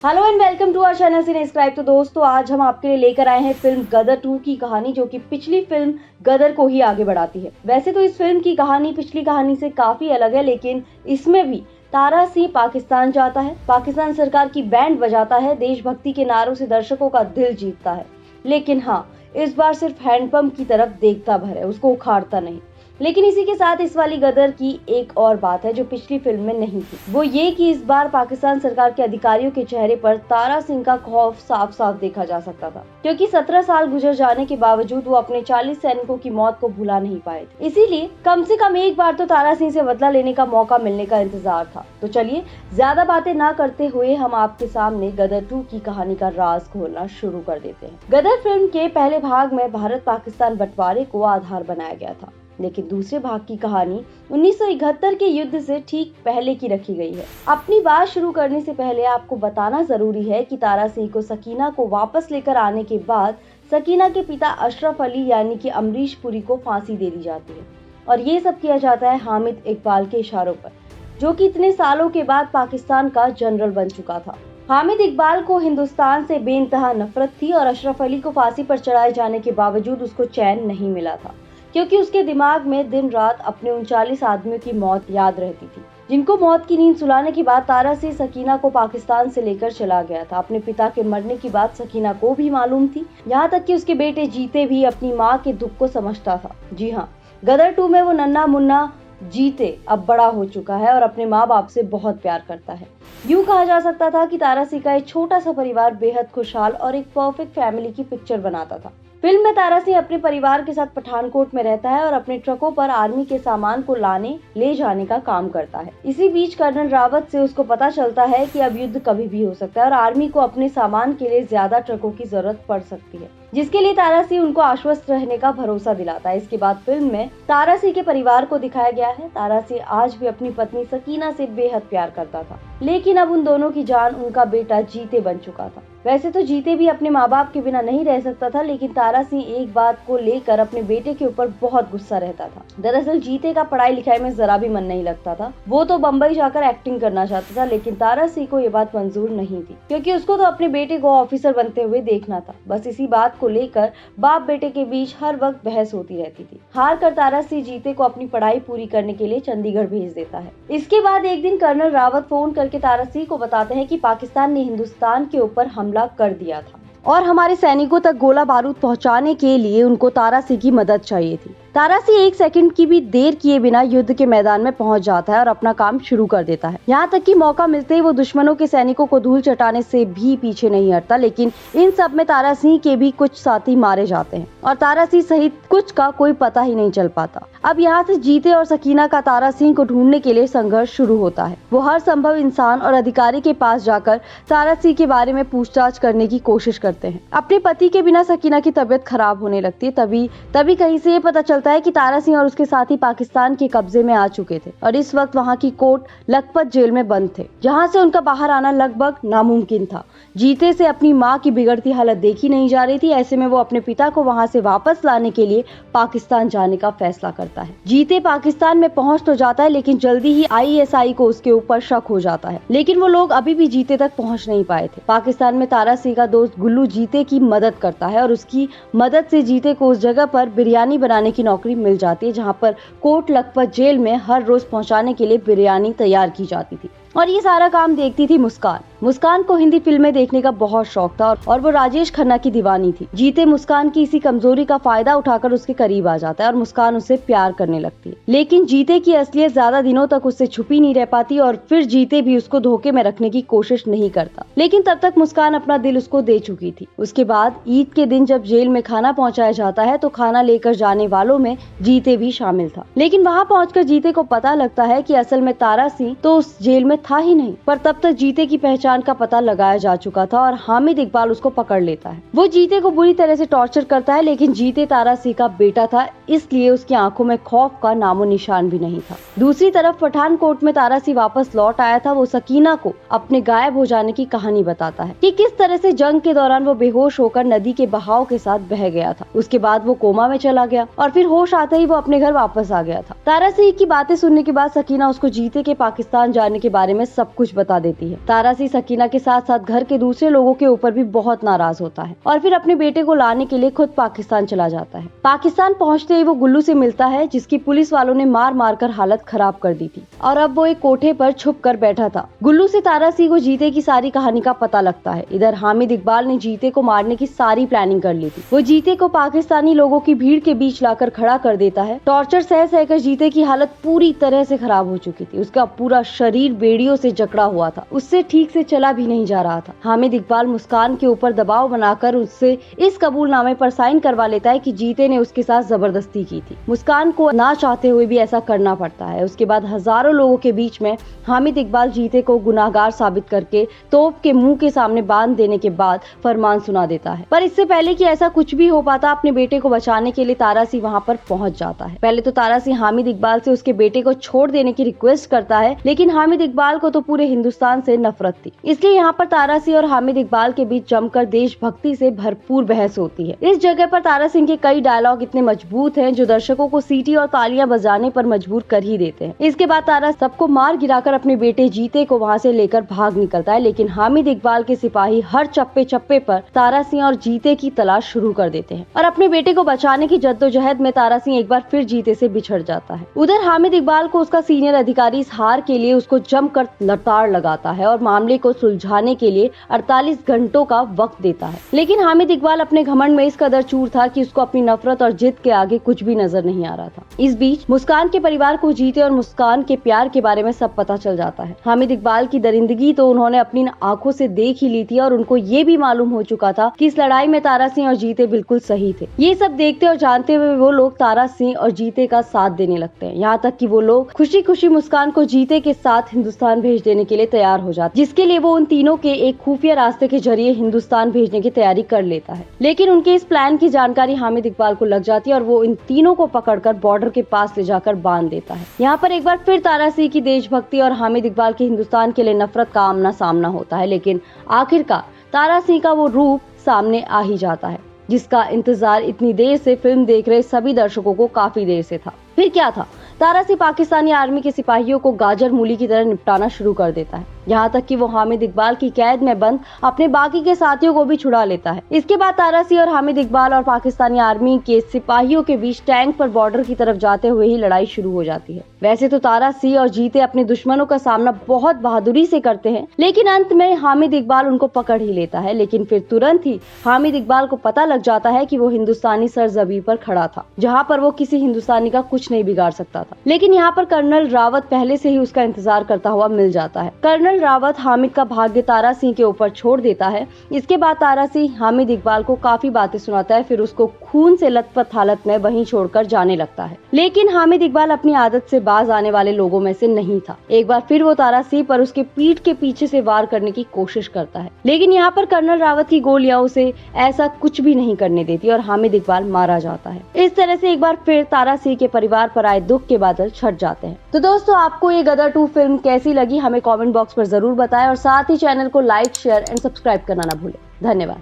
Hello and welcome to our channel Cinescribe. तो दोस्तों, आज हम आपके लिए लेकर आए हैं फिल्म गदर 2 की कहानी, जो कि पिछली फिल्म गदर को ही आगे बढ़ाती है। वैसे तो इस फिल्म की कहानी पिछली कहानी से काफी अलग है, लेकिन इसमें भी तारा सिंह पाकिस्तान जाता है, पाकिस्तान सरकार की बैंड बजाता है, देशभक्ति के नारों से दर्शकों का दिल जीतता है। लेकिन हाँ, इस बार सिर्फ हैंडपंप की तरफ देखता भर है, उसको उखाड़ता नहीं। लेकिन इसी के साथ इस वाली गदर की एक और बात है जो पिछली फिल्म में नहीं थी। वो ये कि इस बार पाकिस्तान सरकार के अधिकारियों के चेहरे पर तारा सिंह का खौफ साफ साफ देखा जा सकता था, क्योंकि 17 साल गुजर जाने के बावजूद वो अपने 40 सैनिकों की मौत को भुला नहीं पाए थे। इसीलिए कम से कम एक बार तो तारा सिंह से बदला लेने का मौका मिलने का इंतजार था। तो चलिए, ज्यादा बातें ना करते हुए हम आपके सामने गदर 2 की कहानी का राज खोलना शुरू कर देते हैं। गदर फिल्म के पहले भाग में भारत पाकिस्तान बंटवारे को आधार बनाया गया था, लेकिन दूसरे भाग की कहानी 1971 के युद्ध से ठीक पहले की रखी गई है। अपनी बात शुरू करने से पहले आपको बताना जरूरी है कि तारा सिंह को सकीना को वापस लेकर आने के बाद सकीना के पिता अशरफ अली यानी कि अमरीश पुरी को फांसी दे दी जाती है, और ये सब किया जाता है हामिद इकबाल के इशारों पर, जो कि इतने सालों के बाद पाकिस्तान का जनरल बन चुका था। हामिद इकबाल को हिंदुस्तान से बेइंतहा नफरत थी और अशरफ अली को फांसी पर चढ़ाए जाने के बावजूद उसको चैन नहीं मिला था, क्योंकि उसके दिमाग में दिन रात अपने 39 आदमियों की मौत याद रहती थी, जिनको मौत की नींद सुलाने के बाद तारा सिंह सकीना को पाकिस्तान से लेकर चला गया था। अपने पिता के मरने की बात सकीना को भी मालूम थी, यहाँ तक कि उसके बेटे जीते भी अपनी माँ के दुख को समझता था। जी हाँ, गदर 2 में वो नन्हा मुन्ना जीते अब बड़ा हो चुका है और अपने माँ बाप से बहुत प्यार करता है। यूं कहा जा सकता था कि तारा सिंह का एक छोटा सा परिवार बेहद खुशहाल और एक परफेक्ट फैमिली की पिक्चर बनाता था। फिल्म में तारा सिंह अपने परिवार के साथ पठानकोट में रहता है और अपने ट्रकों पर आर्मी के सामान को लाने ले जाने का काम करता है। इसी बीच कर्नल रावत से उसको पता चलता है कि अब युद्ध कभी भी हो सकता है और आर्मी को अपने सामान के लिए ज्यादा ट्रकों की जरूरत पड़ सकती है, जिसके लिए तारा सिंह उनको आश्वस्त रहने का भरोसा दिलाता है। इसके बाद फिल्म में तारा सिंह के परिवार को दिखाया गया है। तारा सिंह आज भी अपनी पत्नी सकीना से बेहद प्यार करता था, लेकिन अब उन दोनों की जान उनका बेटा जीते बन चुका था। वैसे तो जीते भी अपने माँ बाप के बिना नहीं रह सकता था, लेकिन तारा सिंह एक बात को लेकर अपने बेटे के ऊपर बहुत गुस्सा रहता था। दरअसल जीते का पढ़ाई लिखाई में जरा भी मन नहीं लगता था। वो तो बम्बई जाकर एक्टिंग करना चाहता था, लेकिन तारा सिंह को ये बात मंजूर नहीं थी, क्योंकि उसको तो अपने बेटे को ऑफिसर बनते हुए देखना था। बस इसी बात को लेकर बाप बेटे के बीच हर वक्त बहस होती रहती थी। हार कर तारा सिंह जीते को अपनी पढ़ाई पूरी करने के लिए चंडीगढ़ भेज देता है। इसके बाद एक दिन कर्नल रावत फोन करके तारा सिंह को बताते हैं कि पाकिस्तान ने हिंदुस्तान के ऊपर हमला कर दिया था और हमारे सैनिकों तक गोला बारूद पहुंचाने के लिए उनको तारा सिंह की मदद चाहिए थी। तारा सिंह एक सेकंड की भी देर किए बिना युद्ध के मैदान में पहुंच जाता है और अपना काम शुरू कर देता है। यहाँ तक कि मौका मिलते ही वो दुश्मनों के सैनिकों को धूल चटाने से भी पीछे नहीं हटता। लेकिन इन सब में तारा सिंह के भी कुछ साथी मारे जाते हैं और तारा सिंह सहित कुछ का कोई पता ही नहीं चल पाता। अब यहाँ से जीते और सकीना का तारा सिंह को ढूंढने के लिए संघर्ष शुरू होता है। वो हर संभव इंसान और अधिकारी के पास जाकर तारा सिंह के बारे में पूछताछ करने की कोशिश करते हैं। अपने पति के बिना सकीना की तबीयत खराब होने लगती है। तभी कहीं से ये पता चलता है कि तारा सिंह और उसके साथी पाकिस्तान के कब्जे में आ चुके थे और इस वक्त वहां की कोर्ट लखपत जेल में बंद थे, जहां से उनका बाहर आना लगभग नामुमकिन था। जीते से अपनी मां की बिगड़ती हालत देखी नहीं जा रही थी। ऐसे में वो अपने पिता को वहां से वापस लाने के लिए पाकिस्तान जाने का फैसला करता है। जीते पाकिस्तान में पहुंच तो जाता है, लेकिन जल्दी ही ISI को उसके ऊपर शक हो जाता है। लेकिन वो लोग अभी भी जीते तक पहुंच नहीं पाए थे। पाकिस्तान में तारा सिंह का दोस्त गुल्लू जीते की मदद करता है और उसकी मदद से जीते को उस जगह पर बिरयानी बनाने की नौकरी मिल जाती है, जहां पर कोट लखपत जेल में हर रोज पहुंचाने के लिए बिरयानी तैयार की जाती थी। और ये सारा काम देखती थी मुस्कान को हिंदी फिल्में देखने का बहुत शौक था और वो राजेश खन्ना की दीवानी थी। जीते मुस्कान की इसी कमजोरी का फायदा उठाकर उसके करीब आ जाता है और मुस्कान उससे प्यार करने लगती है। लेकिन जीते की असलियत ज्यादा दिनों तक उससे छुपी नहीं रह पाती और फिर जीते भी उसको धोखे में रखने की कोशिश नहीं करता। लेकिन तब तक मुस्कान अपना दिल उसको दे चुकी थी। उसके बाद ईद के दिन जब जेल में खाना पहुंचाया जाता है तो खाना लेकर जाने वालों में जीते भी शामिल था। लेकिन वहां पहुंचकर जीते को पता लगता है कि असल में तारा सिंह तो उस जेल में था ही नहीं, पर तब तक जीते की पहचान का पता लगाया जा चुका था और हामिद इकबाल उसको पकड़ लेता है। वो जीते को बुरी तरह से टॉर्चर करता है, लेकिन जीते तारा सिंह का बेटा था, इसलिए उसकी आंखों में खौफ का नामो निशान भी नहीं था। दूसरी तरफ पठानकोट में तारा सिंह वापस लौट आया था। वो सकीना को अपने गायब हो जाने की कहानी बताता है कि किस तरह से जंग के दौरान वो बेहोश होकर नदी के बहाव के साथ बह गया था। उसके बाद वो कोमा में चला गया और फिर होश आते ही वो अपने घर वापस आ गया था। तारा सिंह की बातें सुनने के बाद सकीना उसको जीते के पाकिस्तान जाने के बारे बारे में सब कुछ बता देती है। तारा सिंह सकीना के साथ साथ घर के दूसरे लोगों के ऊपर भी बहुत नाराज होता है और फिर अपने बेटे को लाने के लिए खुद पाकिस्तान चला जाता है। पाकिस्तान पहुंचते ही वो गुल्लू से मिलता है, जिसकी पुलिस वालों ने मार मार कर हालत खराब कर दी थी और अब वो एक कोठे पर छुप कर बैठा था। गुल्लू से तारा सिंह को जीते की सारी कहानी का पता लगता है। इधर हामिद इकबाल ने जीते को मारने की सारी प्लानिंग कर ली थी। वो जीते को पाकिस्तानी लोगों की भीड़ के बीच लाकर खड़ा कर देता है। टॉर्चर सह सहकर जीते की हालत पूरी तरह से खराब हो चुकी थी। उसका पूरा शरीर बेड़ियों से जकड़ा हुआ था, उससे ठीक से चला भी नहीं जा रहा था। हामिद इकबाल मुस्कान के ऊपर दबाव बनाकर उससे इस कबूलनामे पर साइन करवा लेता है कि जीते ने उसके साथ जबरदस्ती की थी। मुस्कान को ना चाहते हुए भी ऐसा करना पड़ता है। उसके बाद हजारों लोगों के बीच में हामिद इकबाल जीते को गुनाहगार साबित करके तोप के मुंह के सामने बांध देने के बाद फरमान सुना देता है। पर इससे पहले कि ऐसा कुछ भी हो पाता, अपने बेटे को बचाने के लिए तारा सिंह वहां पर पहुंच जाता है। पहले तो तारा सिंह हामिद इकबाल से उसके बेटे को छोड़ देने की रिक्वेस्ट करता है, लेकिन हामिद इकबाल को तो पूरे हिंदुस्तान से नफरत थी। इसलिए यहाँ पर तारा सिंह और हामिद इकबाल के बीच जमकर देशभक्ति से भरपूर बहस होती है। इस जगह पर तारा सिंह के कई डायलॉग इतने मजबूत हैं जो दर्शकों को सीटी और तालियां बजाने पर मजबूर कर ही देते हैं। इसके बाद तारा सबको मार गिराकर अपने बेटे जीते को वहां से लेकर भाग निकलता है, लेकिन हामिद इकबाल के सिपाही हर चप्पे चप्पे पर तारा सिंह और जीते की तलाश शुरू कर देते हैं और अपने बेटे को बचाने की जद्दोजहद में तारा सिंह एक बार फिर जीते से बिछड़ जाता है। उधर हामिद इकबाल को उसका सीनियर अधिकारी इस हार के लिए उसको जमकर लताड़ लगाता है और मामले को सुलझाने के लिए 48 घंटों का वक्त देता है। लेकिन हामिद इकबाल अपने घमंड में इस कदर चूर था कि उसको अपनी नफरत और जिद के आगे कुछ भी नजर नहीं आ रहा था। इस बीच मुस्कान के परिवार को जीते और मुस्कान के प्यार के बारे में सब पता चल जाता है। हामिद इकबाल की दरिंदगी तो उन्होंने अपनी आंखों से देख ही ली थी और उनको ये भी मालूम हो चुका था कि इस लड़ाई में तारा सिंह और जीते बिल्कुल सही थे। ये सब देखते और जानते हुए वो लोग तारा सिंह और जीते का साथ देने लगते हैं। यहाँ तक कि वो लोग खुशी खुशी मुस्कान को जीते के साथ हिंदुस्तान भेज देने के लिए तैयार हो जाते, जिसके लिए वो उन तीनों के एक खुफिया रास्ते के जरिए हिंदुस्तान भेजने की तैयारी कर लेता है। लेकिन उनके इस प्लान की जानकारी हामिद इकबाल को लग जाती है और वो इन तीनों को पकड़कर बॉर्डर के पास ले जाकर बांध देता है। यहाँ पर एक बार फिर तारा सिंह की देशभक्ति और हामिद इकबाल की हिंदुस्तान के लिए नफरत का आमना सामना होता है, लेकिन आखिरकार तारा सिंह का वो रूप सामने आ ही जाता है जिसका इंतजार इतनी देर से फिल्म देख रहे सभी दर्शकों को काफी देर से था। फिर क्या था, तारा सिंह पाकिस्तानी आर्मी के सिपाहियों को गाजर मूली की तरह निपटाना शुरू कर देता है, यहाँ तक कि वो हामिद इकबाल की कैद में बंद अपने बाकी के साथियों को भी छुड़ा लेता है। इसके बाद तारा सिंह और हामिद इकबाल और पाकिस्तानी आर्मी के सिपाहियों के बीच टैंक पर बॉर्डर की तरफ जाते हुए ही लड़ाई शुरू हो जाती है। वैसे तो तारा सिंह और जीते अपने दुश्मनों का सामना बहुत बहादुरी से करते हैं, लेकिन अंत में हामिद इकबाल उनको पकड़ ही लेता है। लेकिन फिर तुरंत ही हामिद इकबाल को पता लग जाता है कि वो हिंदुस्तानी सरजमीन पर खड़ा था, जहाँ पर वो किसी हिंदुस्तानी का कुछ नहीं बिगाड़ सकता था। लेकिन यहाँ पर कर्नल रावत पहले से ही उसका इंतजार करता हुआ मिल जाता है। कर्नल रावत हामिद का भाग्य तारा सिंह के ऊपर छोड़ देता है। इसके बाद तारा सिंह हामिद इकबाल को काफी बातें सुनाता है, फिर उसको खून से लथपथ हालत में वहीं छोड़कर जाने लगता है। लेकिन हामिद इकबाल अपनी आदत से बाज आने वाले लोगों में से नहीं था। एक बार फिर वो तारा सिंह पर उसके पीठ के पीछे से वार करने की कोशिश करता है, लेकिन यहाँ पर कर्नल रावत की गोलियां उसे ऐसा कुछ भी नहीं करने देती और हामिद इकबाल मारा जाता है। इस तरह से एक बार फिर तारा सिंह के परिवार पर आए दुख के बादल छट जाते हैं। तो दोस्तों, आपको ये गदर 2 फिल्म कैसी लगी हमें कमेंट बॉक्स पर जरूर बताएं और साथ ही चैनल को लाइक, शेयर एंड सब्सक्राइब करना ना भूलें। धन्यवाद।